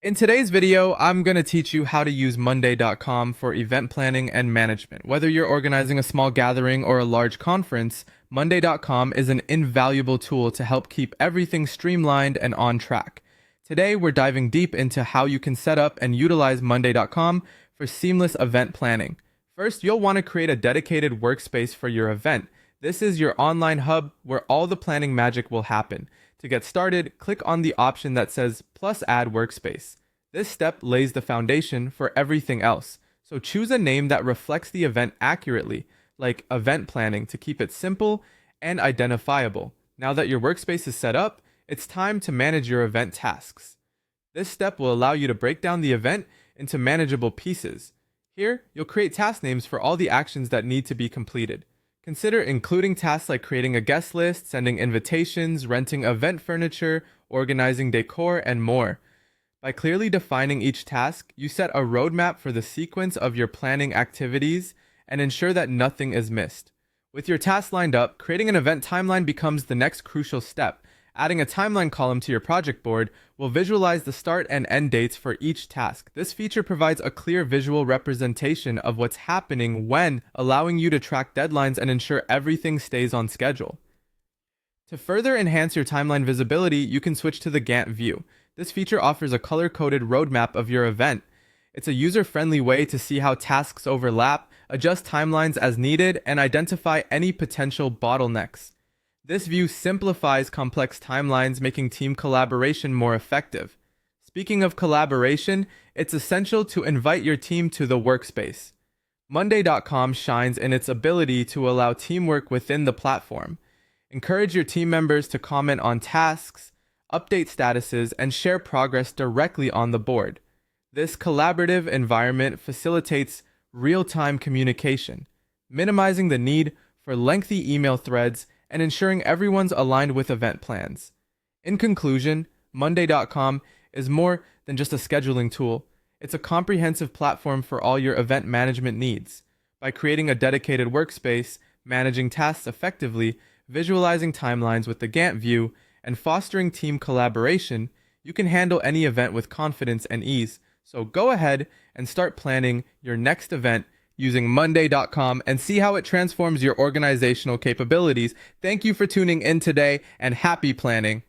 In today's video, I'm going to teach you how to use Monday.com for event planning and management. Whether you're organizing a small gathering or a large conference, Monday.com is an invaluable tool to help keep everything streamlined and on track. Today, we're diving deep into how you can set up and utilize Monday.com for seamless event planning. First, you'll want to create a dedicated workspace for your event. This is your online hub where all the planning magic will happen. To get started, click on the option that says plus add workspace. This step lays the foundation for everything else. So choose a name that reflects the event accurately, like event planning, to keep it simple and identifiable. Now that your workspace is set up, it's time to manage your event tasks. This step will allow you to break down the event into manageable pieces. Here, you'll create task names for all the actions that need to be completed. Consider including tasks like creating a guest list, sending invitations, renting event furniture, organizing decor, and more. By clearly defining each task, you set a roadmap for the sequence of your planning activities and ensure that nothing is missed. With your tasks lined up, creating an event timeline becomes the next crucial step. Adding a timeline column to your project board will visualize the start and end dates for each task. This feature provides a clear visual representation of what's happening when, allowing you to track deadlines and ensure everything stays on schedule. To further enhance your timeline visibility, you can switch to the Gantt view. This feature offers a color-coded roadmap of your event. It's a user-friendly way to see how tasks overlap, adjust timelines as needed, and identify any potential bottlenecks. This view simplifies complex timelines, making team collaboration more effective. Speaking of collaboration, it's essential to invite your team to the workspace. Monday.com shines in its ability to allow teamwork within the platform. Encourage your team members to comment on tasks, update statuses, and share progress directly on the board. This collaborative environment facilitates real-time communication, minimizing the need for lengthy email threads and ensuring everyone's aligned with event plans. In conclusion, Monday.com is more than just a scheduling tool. It's a comprehensive platform for all your event management needs. By creating a dedicated workspace, managing tasks effectively, visualizing timelines with the Gantt view, and fostering team collaboration, you can handle any event with confidence and ease. So go ahead and start planning your next event using Monday.com and see how it transforms your organizational capabilities. Thank you for tuning in today and happy planning.